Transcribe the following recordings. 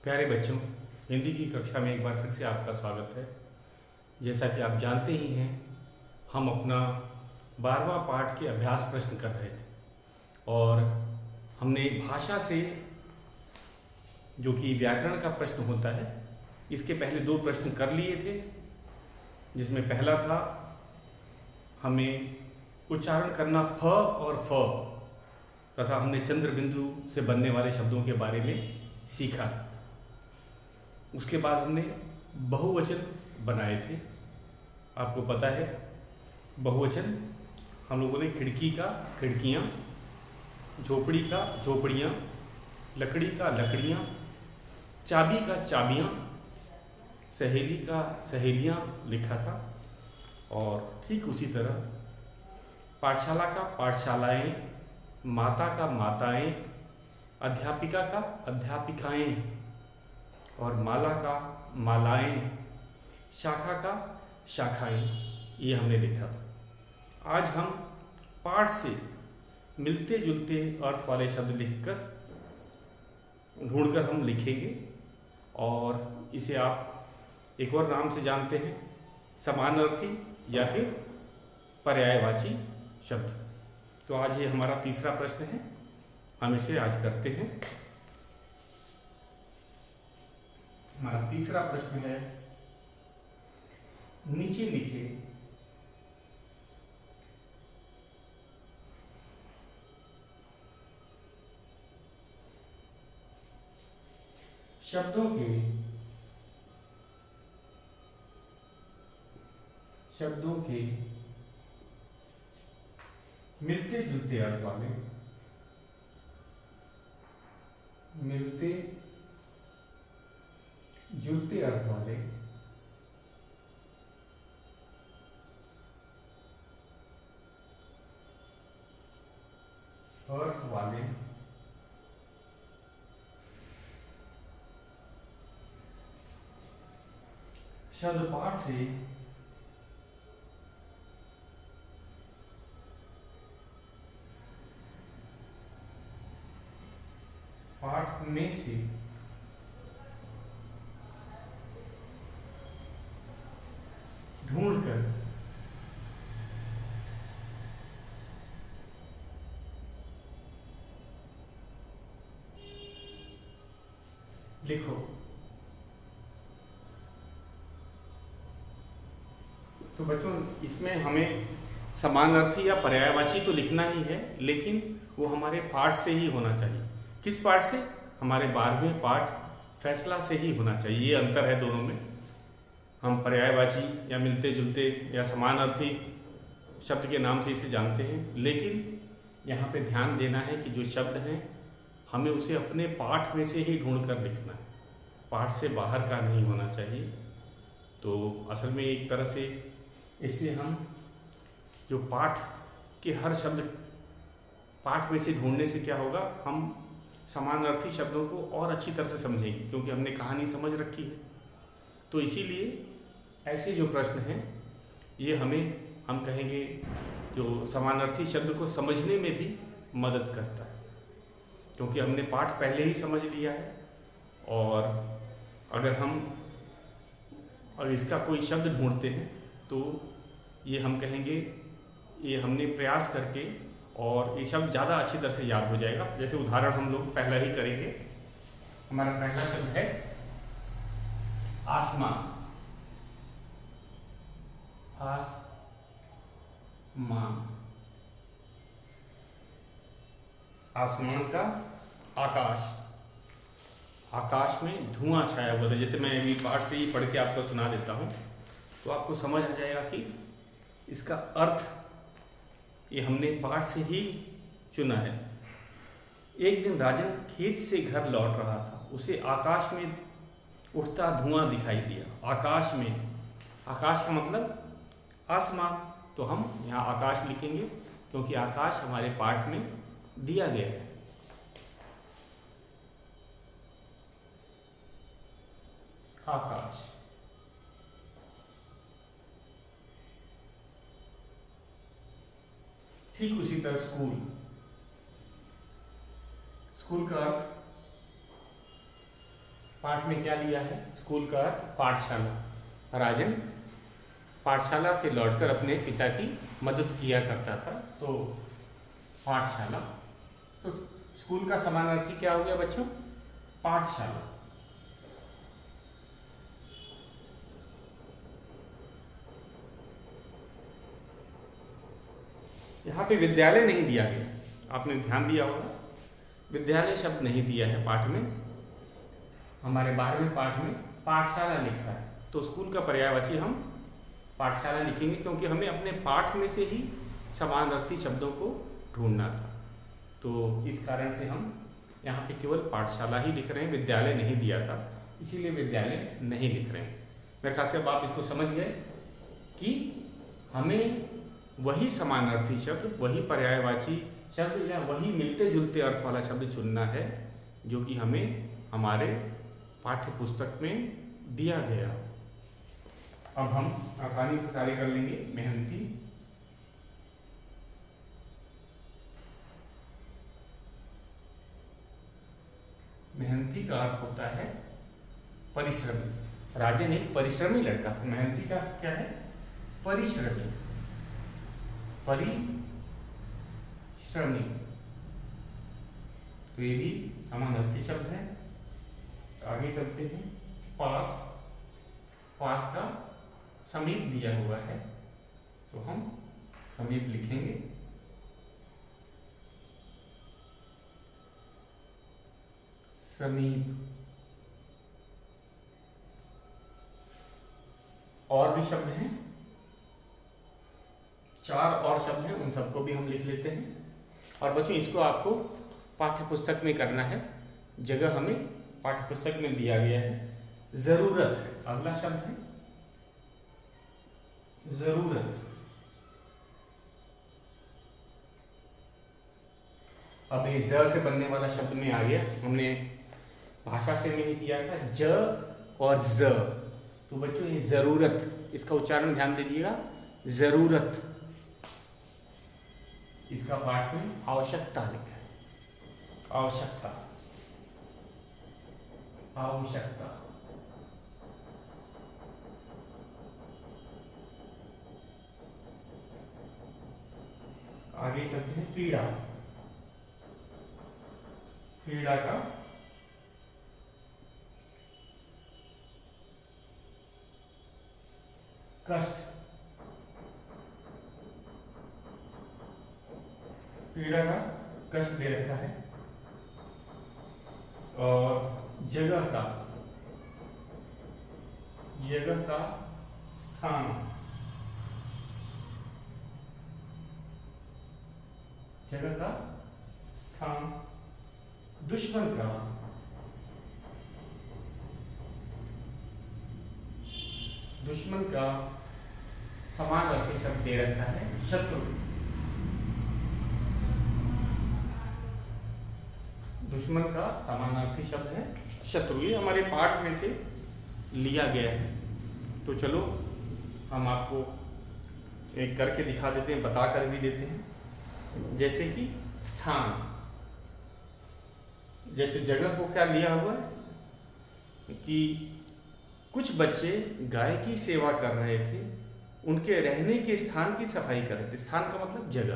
प्यारे बच्चों, हिंदी की कक्षा में एक बार फिर से आपका स्वागत है। जैसा कि आप जानते ही हैं, हम अपना 12वां पाठ के अभ्यास प्रश्न कर रहे थे और हमने भाषा से जो कि व्याकरण का प्रश्न होता है, इसके पहले 2 प्रश्न कर लिए थे। जिसमें पहला था हमें उच्चारण करना फ और फ तथा हमने चंद्र बिंदु से बनने वाले शब्दों के बारे में सीखा था। उसके बाद हमने बहुवचन बनाए थे। आपको पता है, बहुवचन हम लोगों ने खिड़की का खिड़कियाँ, झोपड़ी का झोपड़ियाँ, लकड़ी का लकड़ियाँ, चाबी का चाबियाँ, सहेली का सहेलियाँ लिखा था। और ठीक उसी तरह पाठशाला का पाठशालाएँ, माता का माताएँ, अध्यापिका का अध्यापिकाएँ और माला का मालाएँ, शाखा का शाखाएँ, ये हमने लिखा था। आज हम पाठ से मिलते जुलते अर्थ वाले शब्द लिखकर ढूंढकर हम लिखेंगे और इसे आप एक और नाम से जानते हैं, समानार्थी या फिर पर्यायवाची शब्द। तो आज ये हमारा तीसरा प्रश्न है, हम इसे आज करते हैं। हमारा तीसरा प्रश्न है, नीचे लिखे शब्दों के मिलते जुलते अर्थ वाले शब्द पाठ से पाठ में से ढूंढकर लिखो। तो बच्चों, इसमें हमें समानार्थी या पर्यायवाची तो लिखना ही है, लेकिन वो हमारे पाठ से ही होना चाहिए। किस पाठ से? हमारे 12वें पाठ फैसला से ही होना चाहिए। ये अंतर है दोनों में। हम पर्यायवाची या मिलते जुलते या समानार्थी शब्द के नाम से इसे जानते हैं, लेकिन यहाँ पे ध्यान देना है कि जो शब्द हैं हमें उसे अपने पाठ में से ही ढूंढ कर लिखना है, पाठ से बाहर का नहीं होना चाहिए। तो असल में एक तरह से इससे हम जो पाठ के हर शब्द पाठ में से ढूंढने से क्या होगा, हम समानार्थी शब्दों को और अच्छी तरह से समझेंगे, क्योंकि हमने कहानी समझ रखी है। तो इसीलिए ऐसे जो प्रश्न हैं ये हम कहेंगे जो समानार्थी शब्द को समझने में भी मदद करता है, क्योंकि हमने पाठ पहले ही समझ लिया है। और अगर इसका कोई शब्द ढूंढते हैं तो ये हम कहेंगे ये हमने प्रयास करके, और ये शब्द ज़्यादा अच्छी तरह से याद हो जाएगा। जैसे उदाहरण हम लोग पहला ही करेंगे। हमारा पहला शब्द है आसमान। आसमान का आकाश। आकाश में धुआं छाया हुआ था। जैसे मैं अभी पाठ से ही पढ़ के आपको सुना देता हूँ तो आपको समझ आ जाएगा कि इसका अर्थ ये हमने पाठ से ही चुना है। एक दिन राजन खेत से घर लौट रहा था। उसे आकाश में उठता धुआं दिखाई दिया। आकाश में, आकाश का मतलब आसमान, तो हम यहाँ आकाश लिखेंगे क्योंकि आकाश हमारे पाठ में दिया गया है। आकाश। ठीक उसी तरह स्कूल। स्कूल का अर्थ पाठ में क्या लिया है? स्कूल का अर्थ पाठशाला। राजन पाठशाला से लौटकर अपने पिता की मदद किया करता था, तो पाठशाला। तो स्कूल का समानार्थी क्या हो गया बच्चों? पाठशाला। यहाँ पे विद्यालय नहीं दिया गया, आपने ध्यान दिया होगा, विद्यालय शब्द नहीं दिया है पाठ में। हमारे 12वें पाठ में पाठशाला लिखा है, तो स्कूल का पर्यायवाची हम पाठशाला लिखेंगे, क्योंकि हमें अपने पाठ में से ही समानार्थी शब्दों को ढूंढना था। तो इस कारण से हम यहाँ पे केवल पाठशाला ही लिख रहे हैं, विद्यालय नहीं दिया था, इसीलिए विद्यालय नहीं लिख रहे हैं। मेरे ख्याल से अब आप इसको समझ गए कि हमें वही समानार्थी शब्द, वही पर्यायवाची शब्द या वही मिलते जुलते अर्थ वाला शब्द चुनना है जो कि हमें हमारे पाठ्य पुस्तक में दिया गया। अब हम आसानी से कार्य कर लेंगे। मेहनती, मेहनती का अर्थ होता है परिश्रमी। राजन एक परिश्रमी लड़का था। मेहनती का क्या है? परिश्रमी। परिश्रमी, तो ये भी समानार्थी शब्द है। आगे चलते हैं। पास, पास का समीप दिया हुआ है, तो हम समीप लिखेंगे। समीप। और भी शब्द हैं, 4 और शब्द हैं, उन सबको भी हम लिख लेते हैं। और बच्चों इसको आपको पाठ्य पुस्तक में करना है, जगह हमें पाठ्य पुस्तक में दिया गया है। जरूरत अगला शब्द है, जरूरत। अब ये ज से बनने वाला शब्द में आ गया, हमने भाषा से नहीं किया था, ज और ज। तो बच्चों ये जरूरत, इसका उच्चारण ध्यान दीजिएगा, जरूरत। इसका पाठ में आवश्यकता लिखा है, आवश्यकता, आवश्यकता। आगे चलते हैं। पीड़ा, पीड़ा का कष्ट, पीड़ा का कष्ट दे रखा है। और जगह का, जगह का स्थान, जगह का स्थान। दुश्मन का, दुश्मन का समानार्थी शब्द दे रखा है, शत्रु। दुश्मन का समानार्थी शब्द है शत्रु। ये हमारे पाठ में से लिया गया है। तो चलो हम आपको एक करके दिखा देते हैं, बता कर भी देते हैं। जैसे कि स्थान, जैसे जगह को क्या लिया हुआ है कि कुछ बच्चे गाय की सेवा कर रहे थे, उनके रहने के स्थान की सफाई कर रहे थे। स्थान का मतलब जगह।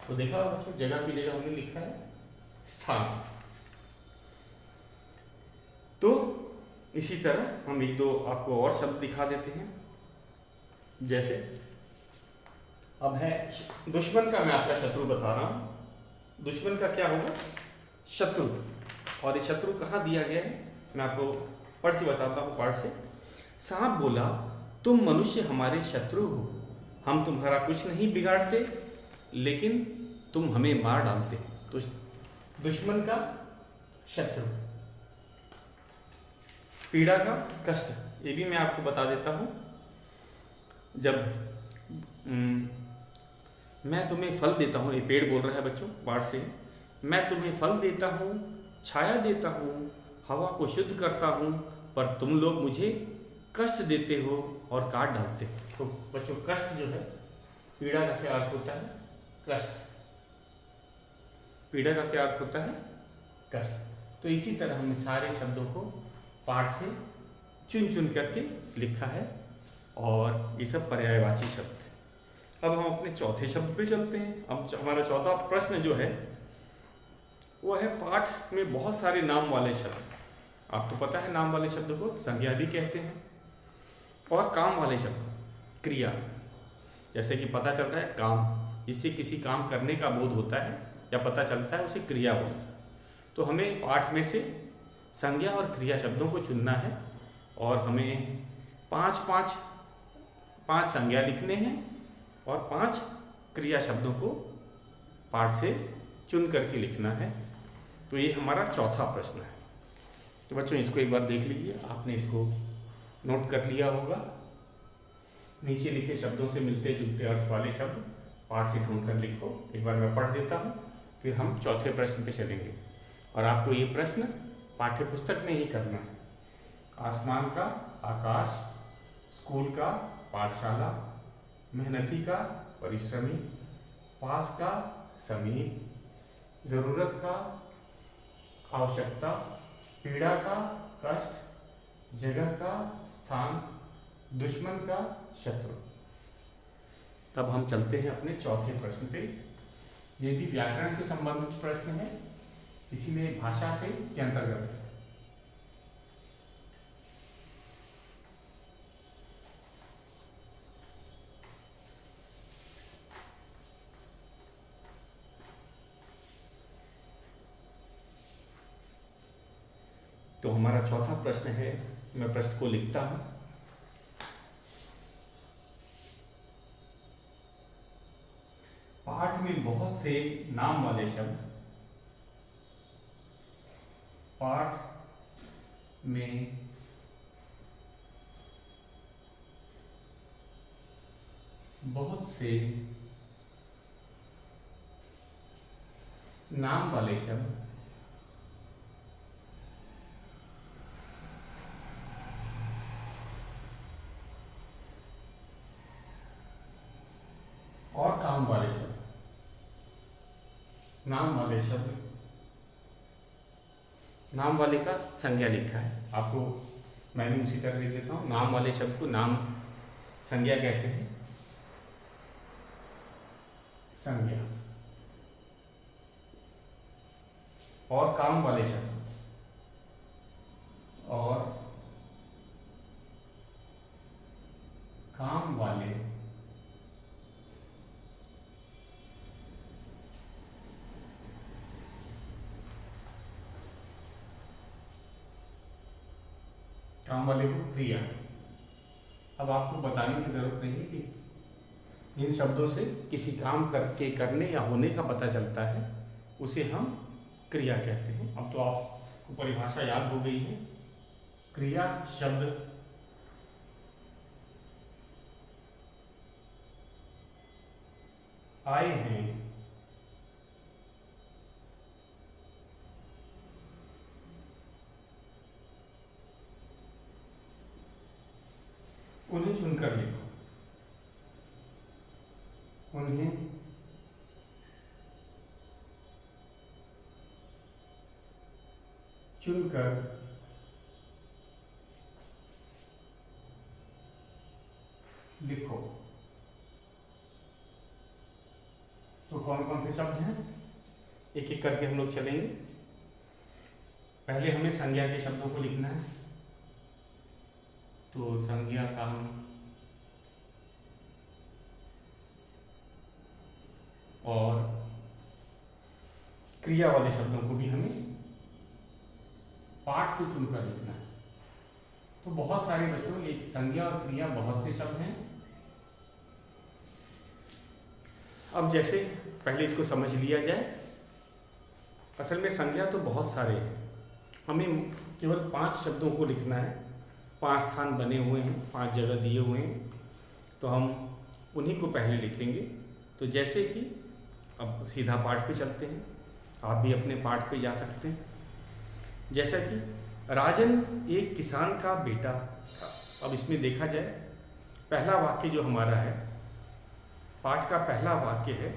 तो देखा बच्चों, जगह की जगह हमने लिखा है स्थान। तो इसी तरह हम 1-2 आपको और शब्द दिखा देते हैं। जैसे अब है दुश्मन का, मैं आपका शत्रु बता रहा हूं। दुश्मन का क्या होगा? शत्रु। और ये शत्रु कहाँ दिया गया है, मैं आपको पढ़ के बताता हूँ पाठ से। सांप बोला, तुम मनुष्य हमारे शत्रु हो, हम तुम्हारा कुछ नहीं बिगाड़ते, लेकिन तुम हमें मार डालते। तो दुश्मन का शत्रु। पीड़ा का कष्ट, ये भी मैं आपको बता देता हूँ। जब मैं तुम्हें फल देता हूँ, ये पेड़ बोल रहा है बच्चों पाठ से। मैं तुम्हें फल देता हूँ, छाया देता हूँ, हवा को शुद्ध करता हूँ, पर तुम लोग मुझे कष्ट देते हो और काट डालते हो। तो बच्चों कष्ट जो है, पीड़ा का क्या अर्थ होता है? कष्ट। पीड़ा का क्या अर्थ होता है? कष्ट। तो इसी तरह हम सारे शब्दों को पाठ से चुन चुन करके लिखा है और ये सब पर्यायवाची शब्द है। अब हम अपने चौथे शब्द पे चलते हैं। अब हमारा चौथा प्रश्न जो है वो है, पाठ में बहुत सारे नाम वाले शब्द, आपको पता है नाम वाले शब्द को संज्ञा भी कहते हैं, और काम वाले शब्द क्रिया, जैसे कि पता चलता है काम, इससे किसी काम करने का बोध होता है या पता चलता है उसे क्रिया बोलते हैं। तो हमें पाठ में से संज्ञा और क्रिया शब्दों को चुनना है और हमें पांच संज्ञा लिखने हैं और 5 क्रिया शब्दों को पाठ से चुन करके लिखना है। तो ये हमारा चौथा प्रश्न है। तो बच्चों इसको एक बार देख लीजिए, आपने इसको नोट कर लिया होगा। नीचे लिखे शब्दों से मिलते जुलते अर्थ वाले शब्द पाठ से ढूंढ कर लिखो। एक बार मैं पढ़ देता हूँ, फिर हम चौथे प्रश्न पे चलेंगे और आपको ये प्रश्न पाठ्य पुस्तक में ही करना है। आसमान का आकाश, स्कूल का पाठशाला, मेहनती का परिश्रमी, पास का समीप, जरूरत का आवश्यकता, पीड़ा का कष्ट, जगह का स्थान, दुश्मन का शत्रु। तब हम चलते हैं अपने चौथे प्रश्न पे। ये भी व्याकरण से संबंधित प्रश्न है, इसी में भाषा से के अंतर्गत है। तो हमारा चौथा प्रश्न है, मैं प्रश्न को लिखता हूं। पाठ में बहुत से नाम वाले शब्द, पाठ में बहुत से नाम वाले शब्द और काम वाले शब्द, नाम वाले शब्द, नाम वाले का संज्ञा लिखा है, आपको मैंने उसी तरह लिख देता हूं। नाम वाले शब्द को नाम संज्ञा कहते हैं, संज्ञा। और काम वाले शब्द और काम वाले काम वाले को क्रिया। अब आपको बताने की जरूरत नहीं है कि इन शब्दों से किसी काम करके करने या होने का पता चलता है, उसे हम क्रिया कहते हैं। अब तो आपको परिभाषा याद हो गई है। क्रिया शब्द आए हैं उन्हें चुनकर लिखो, उन्हें चुनकर लिखो। तो कौन कौन से शब्द हैं, एक एक करके हम लोग चलेंगे। पहले हमें संज्ञा के शब्दों को लिखना है। तो संज्ञा का हम और क्रिया वाले शब्दों को भी हमें पाठ से चुनकर लिखना है। तो बहुत सारे बच्चों, ये संज्ञा और क्रिया बहुत से शब्द हैं। अब जैसे पहले इसको समझ लिया जाए। असल में संज्ञा तो बहुत सारे हैं, हमें केवल 5 शब्दों को लिखना है। 5 स्थान बने हुए हैं, 5 जगह दिए हुए हैं, तो हम उन्हीं को पहले लिखेंगे। तो जैसे कि अब सीधा पाठ पे चलते हैं, आप भी अपने पाठ पे जा सकते हैं। जैसा कि राजन एक किसान का बेटा था। अब इसमें देखा जाए, पहला वाक्य जो हमारा है, पाठ का पहला वाक्य है,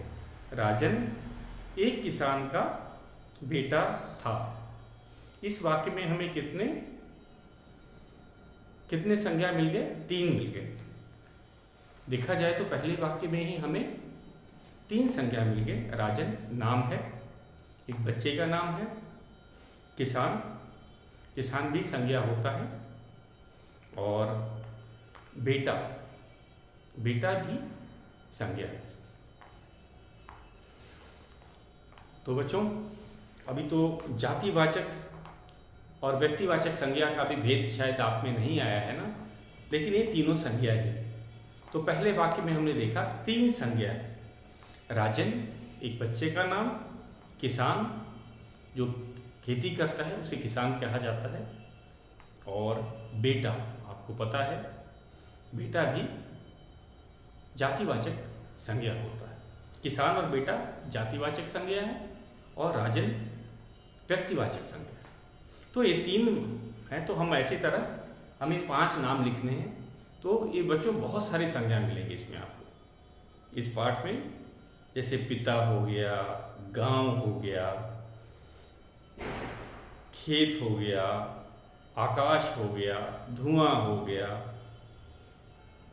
राजन एक किसान का बेटा था। इस वाक्य में हमें कितने कितने संज्ञा मिल गए? 3 मिल गए। देखा जाए तो पहले वाक्य में ही हमें 3 संज्ञा मिल गए। राजन नाम है, एक बच्चे का नाम है। किसान, किसान भी संज्ञा होता है। और बेटा, बेटा भी संज्ञा है। तो बच्चों, अभी तो जातिवाचक और व्यक्तिवाचक संज्ञा का भी भेद शायद आप में नहीं आया है ना, लेकिन ये तीनों संज्ञा है। तो पहले वाक्य में हमने देखा 3 संज्ञा है। राजन एक बच्चे का नाम, किसान जो खेती करता है उसे किसान कहा जाता है, और बेटा आपको पता है बेटा भी जातिवाचक संज्ञा होता है। किसान और बेटा जातिवाचक संज्ञा है और राजन व्यक्तिवाचक संज्ञा है। तो ये 3 हैं। तो हम ऐसी तरह हमें 5 नाम लिखने हैं। तो ये बच्चों बहुत सारी संज्ञा मिलेंगी इसमें आपको इस पाठ में। जैसे पिता हो गया, गांव हो गया, खेत हो गया, आकाश हो गया, धुआं हो गया।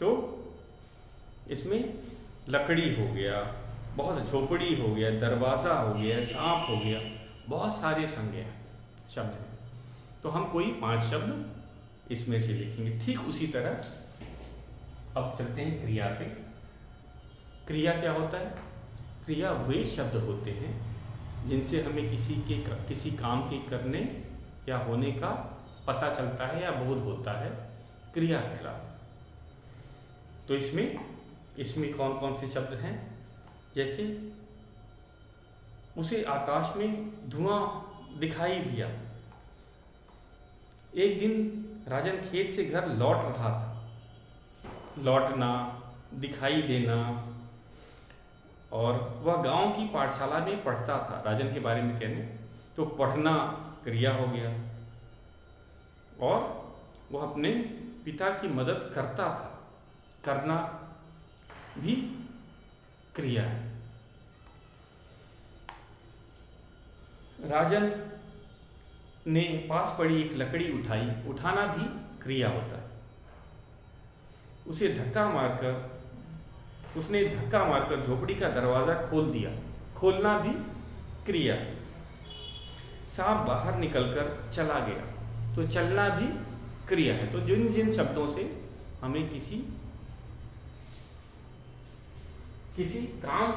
तो इसमें लकड़ी हो गया, बहुत झोपड़ी हो गया, दरवाज़ा हो गया, सांप हो गया, बहुत सारे संज्ञा शब्द हैं। तो हम कोई 5 शब्द इसमें से लिखेंगे। ठीक उसी तरह अब चलते हैं क्रिया पे। क्रिया क्या होता है? क्रिया वे शब्द होते हैं जिनसे हमें किसी काम के करने या होने का पता चलता है या बोध होता है, क्रिया कहलाता है। तो इसमें कौन कौन से शब्द हैं? जैसे उसे आकाश में धुआं दिखाई दिया। एक दिन राजन खेत से घर लौट रहा था। लौटना, दिखाई देना, और वह गांव की पाठशाला में पढ़ता था। राजन के बारे में कहने तो पढ़ना क्रिया हो गया, और वह अपने पिता की मदद करता था, करना भी क्रिया है। राजन ने पास पड़ी एक लकड़ी उठाई, उठाना भी क्रिया होता है। उसने धक्का मारकर झोपड़ी का दरवाजा खोल दिया, खोलना भी क्रिया है। सांप बाहर निकलकर चला गया, तो चलना भी क्रिया है। तो जिन जिन शब्दों से हमें किसी काम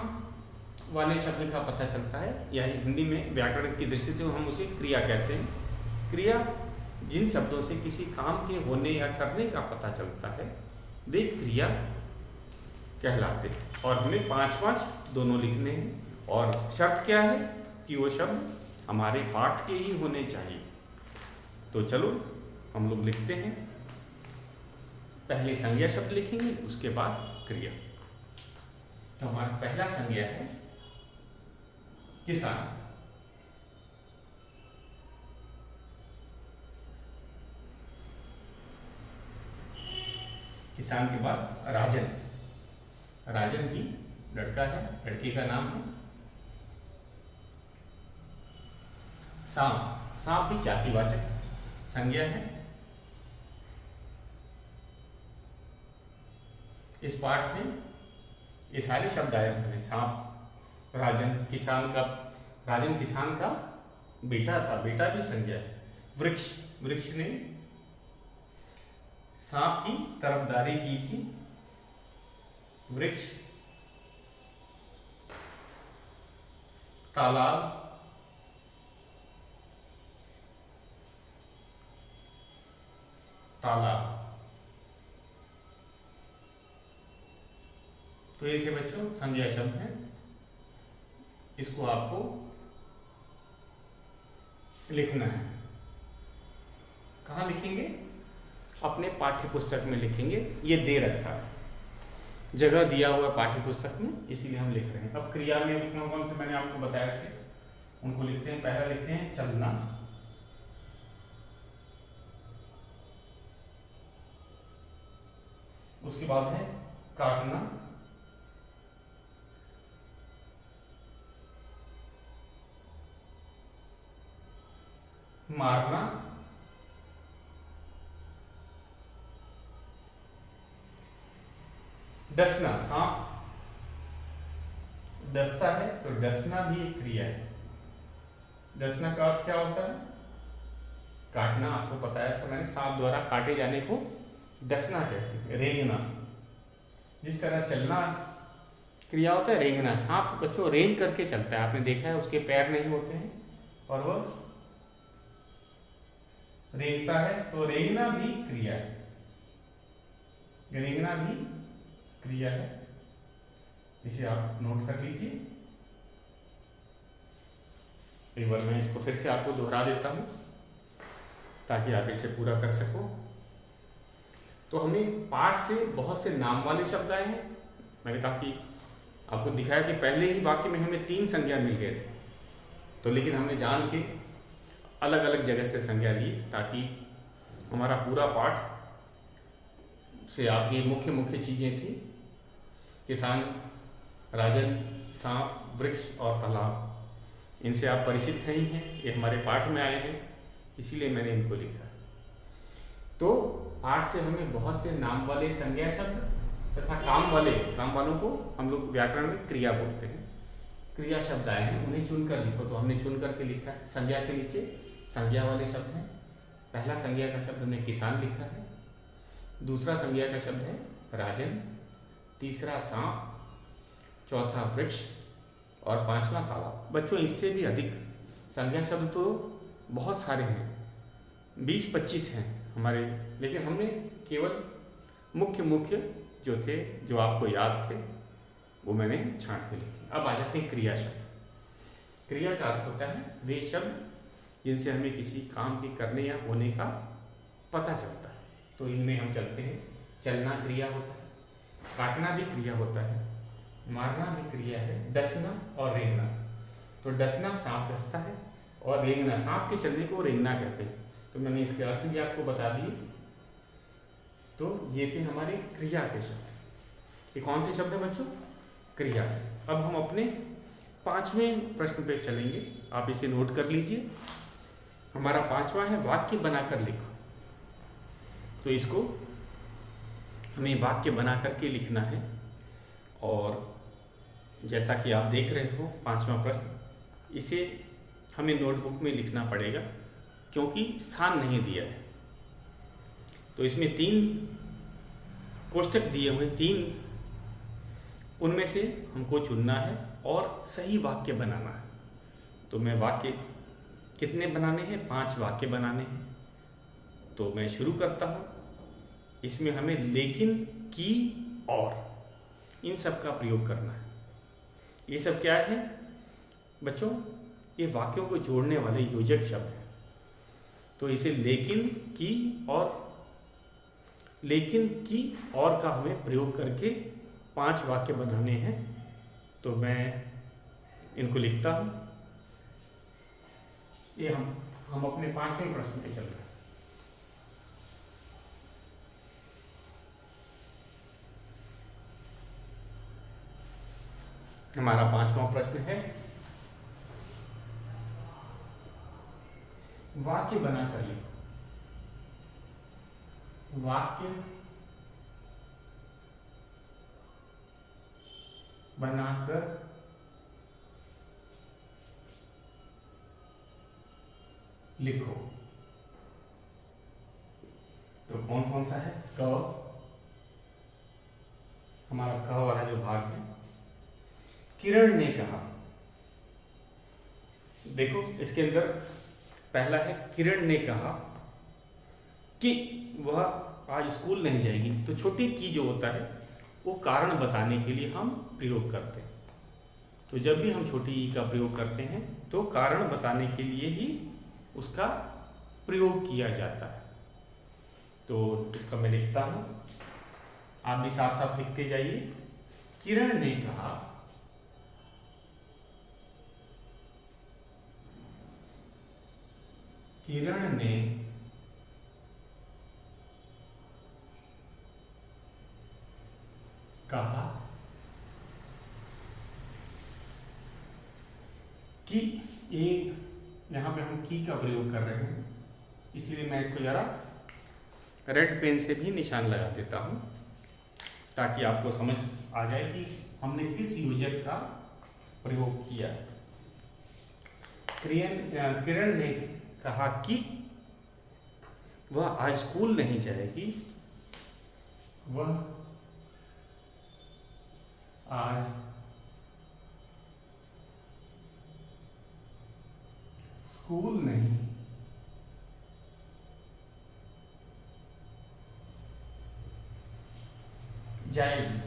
वाले शब्द का पता चलता है, या हिंदी में व्याकरण की दृष्टि से हम उसे क्रिया कहते हैं। क्रिया जिन शब्दों से किसी काम के होने या करने का पता चलता है वे क्रिया कहलाते हैं। और हमें 5-5 दोनों लिखने हैं। और शर्त क्या है कि वो शब्द हमारे पाठ के ही होने चाहिए। तो चलो हम लोग लिखते हैं। पहले संज्ञा शब्द लिखेंगे, उसके बाद क्रिया। तो हमारा पहला संज्ञा है किसान। किसान के बाद राजन। राजन भी लड़का है, लड़के का नाम है। सांप, सांप भी जातिवाचक संज्ञा है। इस पाठ में ये सारे शब्द आए हुए हैं। सांप, राजन, राजन किसान का बेटा था, बेटा भी संज्ञा है। वृक्ष, वृक्ष ने सांप की तरफदारी की थी। वृक्ष। तालाब, तालाब। तो ये थे बच्चों संज्ञा शब्द हैं। इसको आपको लिखना है। कहाँ लिखेंगे? अपने पाठ्य पुस्तक में लिखेंगे। ये दे रखा है, जगह दिया हुआ पाठ्य पुस्तक में, इसीलिए हम लिख रहे हैं। अब क्रिया में कौन कौन से मैंने आपको बताया थे, उनको लिखते हैं। पहला लिखते हैं चलना, उसके बाद है काटना, मारना, डसना, सांप डसता है तो डसना भी एक क्रिया है। डसना का अर्थ क्या होता है? काटना। आपको बताया था मैंने, सांप द्वारा काटे जाने को डसना कहते हैं। रेंगना, जिस तरह चलना क्रिया होता है, रेंगना। सांप बच्चों रेंग करके चलता है, आपने देखा है, उसके पैर नहीं होते हैं और वह रेंगता है। तो रेंगना भी क्रिया है, रेंगना भी क्रिया है। इसे आप नोट कर लीजिए। एक बार मैं इसको फिर से आपको दोहरा देता हूं ताकि आप इसे पूरा कर सको। तो हमें पाठ से बहुत से नाम वाले शब्द आए हैं। मैंने कहा कि आपको दिखाया कि पहले ही वाक्य में हमें 3 संज्ञा मिल गए थे, तो लेकिन हमने जान के अलग अलग जगह से संज्ञा ली ताकि हमारा पूरा पाठ से आपकी मुख्य मुख्य चीज़ें थी। किसान, राजन, सांप, वृक्ष और तालाब, इनसे आप परिचित नहीं हैं, ये हमारे पाठ में आए हैं, इसीलिए मैंने इनको लिखा। तो पाठ से हमें बहुत से नाम वाले संज्ञा शब्द तथा काम वालों को हम लोग व्याकरण में क्रिया बोलते हैं, क्रिया शब्द आए हैं, उन्हें चुनकर लिखो। तो हमने चुन करके लिखा है। संज्ञा के नीचे संज्ञा वाले शब्द हैं। पहला संज्ञा का शब्द हमने किसान लिखा है, दूसरा संज्ञा का शब्द है राजन, तीसरा सांप, चौथा वृक्ष और पांचवा तालाब। बच्चों इससे भी अधिक संज्ञा शब्द तो बहुत सारे हैं, 20-25 हैं हमारे, लेकिन हमने केवल मुख्य जो थे, जो आपको याद थे, वो मैंने छांट के लिखे। अब आ जाते हैं क्रिया शब्द। क्रिया का अर्थ होता है वे शब्द जिनसे हमें किसी काम के करने या होने का पता चलता है। तो इनमें हम चलते हैं। चलना क्रिया होता है, काटना भी क्रिया होता है, मारना भी क्रिया है, डसना और रेंगना। तो डसना सांप डसता है और रेंगना, सांप के चलने को रेंगना कहते हैं। तो मैंने इसके अर्थ भी आपको बता दिए। तो ये थे हमारे क्रिया के शब्द। ये कौन से शब्द है बच्चों? क्रिया। अब हम अपने 5वें प्रश्न पे चलेंगे, आप इसे नोट कर लीजिए। हमारा 5वां है वाक्य बनाकर लिखो। तो इसको हमें वाक्य बना करके लिखना है और जैसा कि आप देख रहे हो 5वां प्रश्न, इसे हमें नोटबुक में लिखना पड़ेगा क्योंकि स्थान नहीं दिया है। तो इसमें 3 कोष्टक दिए हुए, 3, उनमें से हमको चुनना है और सही वाक्य बनाना है। तो मैं वाक्य कितने बनाने हैं? 5 वाक्य बनाने हैं। तो मैं शुरू करता हूँ। इसमें हमें लेकिन, की और इन सब का प्रयोग करना है। ये सब क्या है बच्चों? ये वाक्यों को जोड़ने वाले योजक शब्द हैं। तो इसे लेकिन, की और का हमें प्रयोग करके 5 वाक्य बनाने हैं। तो मैं इनको लिखता हूं। ये हम अपने 5वें प्रश्न पे चल रहे हैं। हमारा 5वां प्रश्न है वाक्य बनाकर लिखो। वाक्य बनाकर लिखो। तो कौन कौन सा है? क, हमारा क वाला जो भाग है। किरण ने कहा। देखो इसके अंदर पहला है किरण ने कहा कि वह आज स्कूल नहीं जाएगी। तो छोटी की जो होता है वो कारण बताने के लिए हम प्रयोग करते हैं। तो जब भी हम छोटी ई का प्रयोग करते हैं तो कारण बताने के लिए ही उसका प्रयोग किया जाता है। तो इसका मैं लिखता हूं, आप भी साथ साथ लिखते जाइए। किरण ने कहा, किरण ने कहा कि यहां पे हम की का प्रयोग कर रहे हैं, इसीलिए मैं इसको जरा रेड पेन से भी निशान लगा देता हूं। ताकि आपको समझ आ जाए कि हमने किस योजक का प्रयोग किया। किरण ने कहा कि वह आज स्कूल नहीं जाएगी, वह आज स्कूल नहीं जाएगी।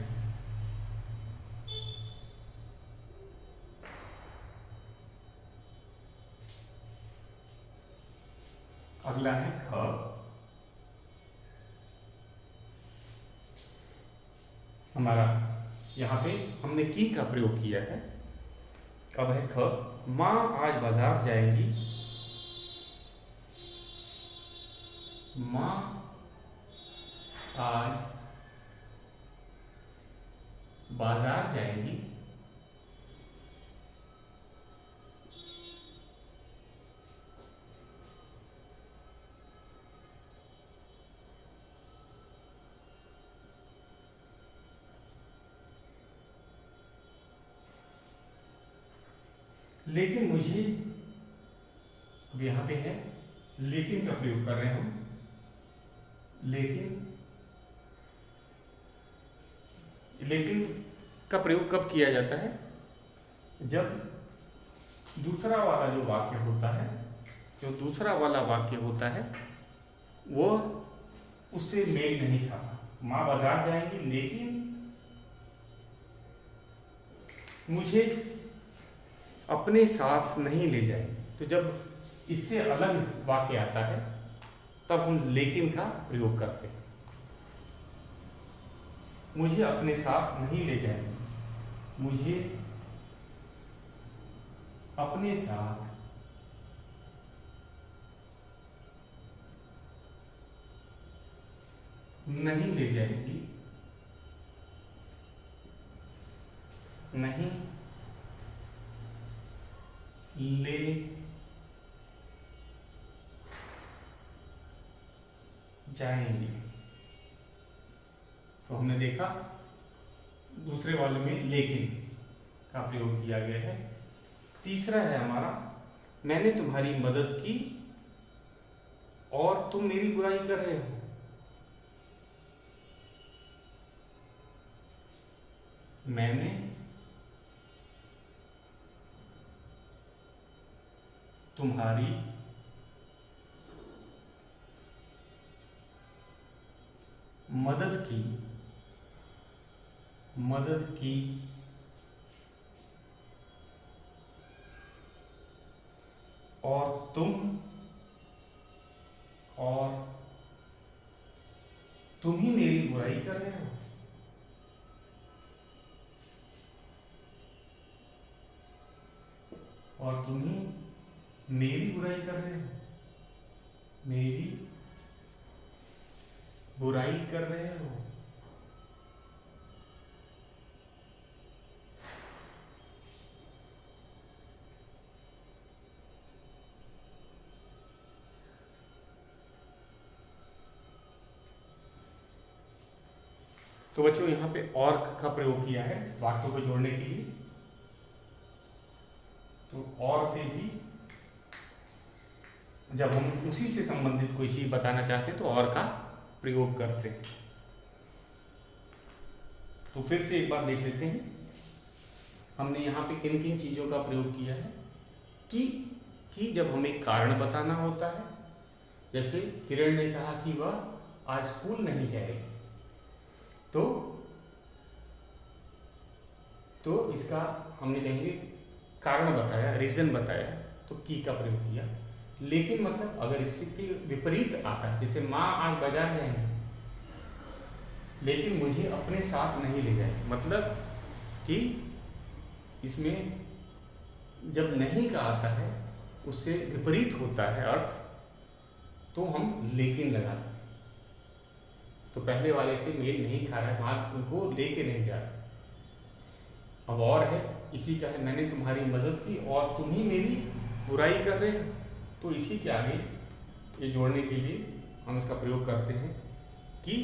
अगला है ख। हमारा यहाँ पे हमने की का प्रयोग किया है। अब है ख। माँ आज बाजार जाएगी, माँ आज बाजार जाएगी। लेकिन मुझे, अब यहां पे है लेकिन का प्रयोग कर रहे हैं हम। लेकिन का प्रयोग कब किया जाता है? जब दूसरा वाला जो वाक्य होता है, वो उससे मेल नहीं खाता। माँ बाजार जाएंगी लेकिन मुझे अपने साथ नहीं ले जाएंगे। तो जब इससे अलग वाक्य आता है तब हम लेकिन का प्रयोग करते हैं। मुझे अपने साथ नहीं ले जाएंगे, मुझे अपने साथ नहीं ले जाएंगी, नहीं ले जाएंगे। तो हमने देखा दूसरे वाले में लेकिन का प्रयोग किया गया है। तीसरा है हमारा, मैंने तुम्हारी मदद की और तुम मेरी बुराई कर रहे हो। मैंने तुम्हारी मदद की और तुम ही मेरी बुराई कर रहे हो। और तुम ही मेरी बुराई कर रहे हो, मेरी बुराई कर रहे हो। तो बच्चों यहाँ पे और का प्रयोग किया है वाक्यों को जोड़ने के लिए। तो और से भी जब हम उसी से संबंधित कोई चीज बताना चाहते हैं तो और का प्रयोग करते हैं। तो फिर से एक बार देख लेते हैं हमने यहाँ पे किन किन चीजों का प्रयोग किया है। कि जब हमें कारण बताना होता है, जैसे किरण ने कहा कि वह आज स्कूल नहीं जाएगी, तो इसका हमने कहेंगे कारण बताया, रीजन बताया, तो की का प्रयोग किया। लेकिन मतलब अगर इसके विपरीत आता है, जैसे माँ आज बाजार जाएंगे लेकिन मुझे अपने साथ नहीं ले जाएंगे, मतलब कि इसमें जब नहीं का आता है उससे विपरीत होता है अर्थ, तो हम लेकिन लगाते हैं। तो पहले वाले से मेल नहीं खा रहा है, वहां उनको लेके नहीं जा रहा। अब और है इसी का है, मैंने तुम्हारी मदद की और तुम ही मेरी बुराई कर रहे हो। तो इसी के आगे ये जोड़ने के लिए हम इसका प्रयोग करते हैं कि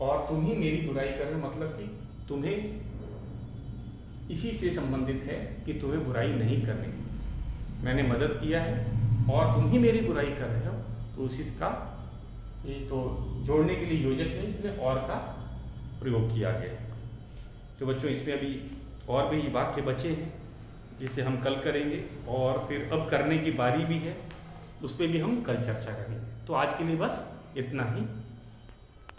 और तुम ही मेरी बुराई कर रहे हो, मतलब कि तुम्हें इसी से संबंधित है कि तुम्हें बुराई नहीं करनी थी। मैंने मदद किया है और तुम ही मेरी बुराई कर रहे हो, तो उसी का ये तो जोड़ने के लिए योजक में इसमें और का प्रयोग किया गया। तो बच्चों इसमें अभी और भी वाक्य बचे हैं जिसे हम कल करेंगे, और फिर अब करने की बारी भी है, उस पर भी हम कल चर्चा करेंगे। तो आज के लिए बस इतना ही।